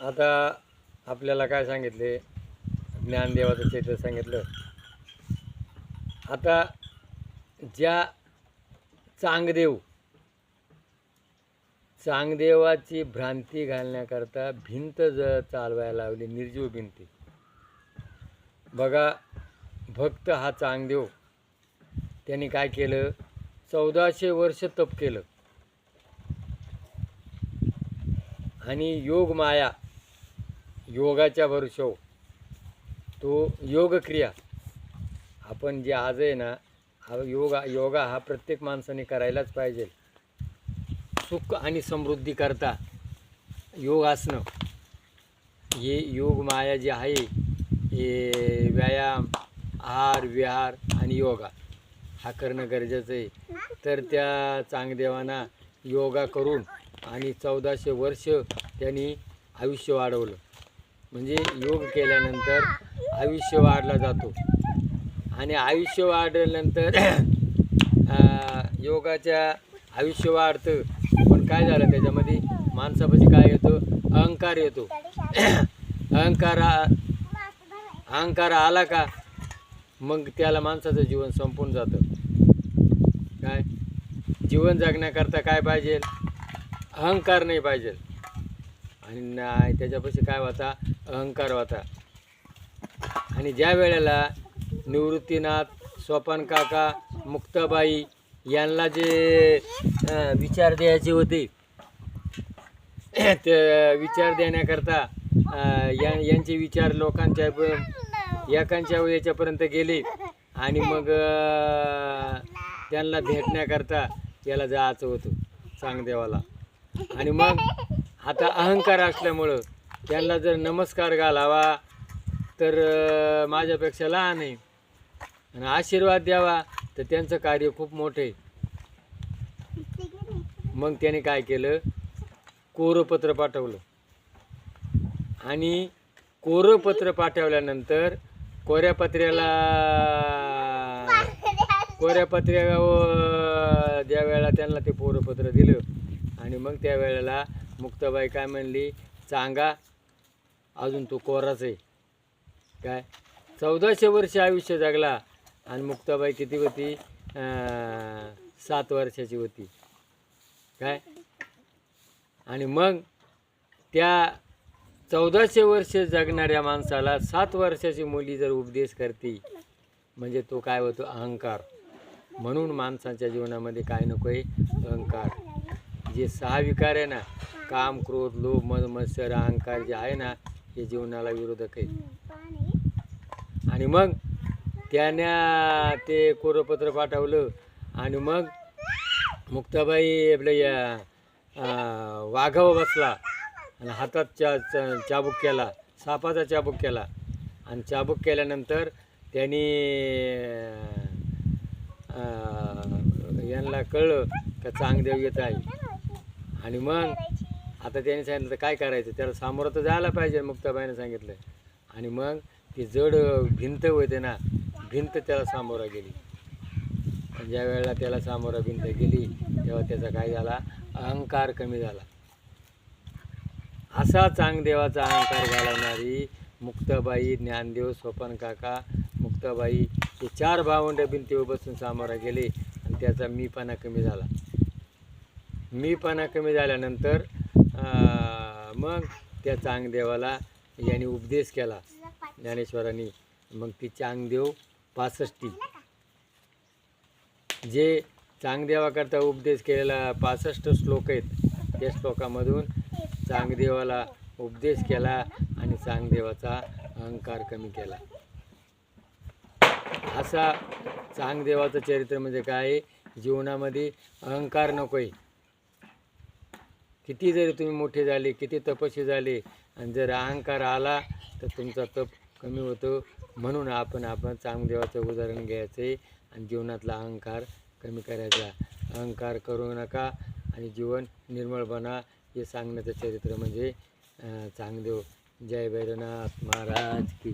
आता आपल्याला काय सांगितले, ज्ञानदेवाचं चरित्र सांगितलं. आता ज्या चांगदेवाची भ्रांती घालण्याकरता भिंत चालवायला लावली, निर्जीव भिंती. बघा, भक्त हा चांगदेव त्यांनी काय केलं, 1400 वर्ष तप केलं आणि योग माया, योगाच्या भरोशावर तो योगक्रिया आपण जे आज आहे ना, हा योगा हा प्रत्येक माणसाने करायलाच पाहिजे. सुख आणि समृद्धी करता योग असणं, हे योग माया जे आहे, हे व्यायाम, आहार विहार आणि योगा हा करणं गरजेचं आहे. तर त्या चांगदेवांना योगा करून आणि 1400 वर्ष त्यांनी आयुष्य वाढवलं. म्हणजे योग केल्यानंतर आयुष्य वाढला जातो आणि आयुष्य वाढल्यानंतर योगाच्या आयुष्य वाढतं. पण काय झालं, त्याच्यामध्ये माणसापाशी काय येतो, अहंकार येतो. अहंकार आला का मग त्याला माणसाचं जीवन संपून जातं. काय जीवन जगण्याकरता काय पाहिजे, अहंकार नाही पाहिजे. आणि नाही त्याच्यापाशी काय होता, अहंकार होता. आणि ज्या वेळेला निवृत्तीनाथ, स्वपन काका, मुक्ताबाई यांना जे विचार द्यायचे होते, ते विचार देण्याकरता यांचे विचार लोकांच्या एकांच्या याच्यापर्यंत गेले. आणि मग त्यांना भेटण्याकरता त्याला जायचं होतं चांगदेवाला. आणि मग आता अहंकार असल्यामुळं त्यांना जर नमस्कार घालावा तर माझ्यापेक्षा लहान आहे आणि आशीर्वाद द्यावा तर त्यांचं कार्य खूप मोठं आहे. मग त्याने काय केलं, कोरं पत्र पाठवलं. आणि कोरं पत्र पाठवल्यानंतर कोऱ्या पत्र्यावर ज्या वेळेला त्यांना ते कोरं दिलं आणि मग त्यावेळेला मुक्ताबाई काय म्हणली, चांगा अजून तो कोराच आहे. काय 1400 वर्ष आयुष्य जगला आणि मुक्ताबाई किती होती, 7 वर्षाची होती. काय आणि मग त्या 1400 वर्ष जगणाऱ्या माणसाला 7 वर्षाची मुली जर उपदेश करते म्हणजे तो काय होतो, अहंकार. म्हणून माणसाच्या जीवनामध्ये काय नको आहे, अहंकार. जे 6 विकार आहे ना, काम, क्रोध, लोभ, मद, मत्सर, अहंकार जे आहे ना, हे जीवनाला विरोधक आहे. आणि मग त्यानं ते कोरपत्र पाठवलं आणि मग मुक्ताबाई आपल्या वाघावर बसला आणि हातात चाबूक केला, सापाचा चाबूक केला. आणि चाबूक केल्यानंतर त्यांनी यांना कळलं का चांगदेव येत आहे. आणि मग आता त्यांनी सांगितलं तर काय करायचं, त्याला सामोरं तर जायला पाहिजे, मुक्ताबाईने सांगितलं. आणि मग ती जड भिंत होते ना, भिंत त्याला सामोरं गेली. आणि ज्या वेळेला त्याला सामोरं भिंत गेली तेव्हा त्याचा काय झाला, अहंकार कमी झाला. असा चांगदेवाचा अहंकार घालवणारी मुक्ताबाई, ज्ञानदेव, स्वपन काका, मुक्ताबाई हे 4 भावंड भिंतीवर बसून सामोरं गेले आणि त्याचा मीपणा कमी झाला. मीपणा कमी झाल्यानंतर मग त्या चांगदेवाला यांनी उपदेश केला ज्ञानेश्वरांनी. मग ती चांगदेव 65 जे चांगदेवाकरता उपदेश केलेला 65 श्लोक आहेत, त्या श्लोकामधून चांगदेवाला उपदेश केला आणि चांगदेवाचा अहंकार कमी केला. असा चांगदेवाचं चरित्र म्हणजे काय, जीवनामध्ये अहंकार नको आहे. किती जरी तुम्ही मोठे झाले, किती तपस्वी झाले आणि जर अहंकार आला तर तुमचा तप कमी होतो. म्हणून आपण चांगदेवाचं उदाहरण घ्यायचं आहे आणि जीवनातला अहंकार कमी करायचा. अहंकार करू नका आणि जीवन निर्मळ बना, हे सांगण्याचं चरित्र म्हणजे चांगदेव. जय भैरवनाथ महाराज की.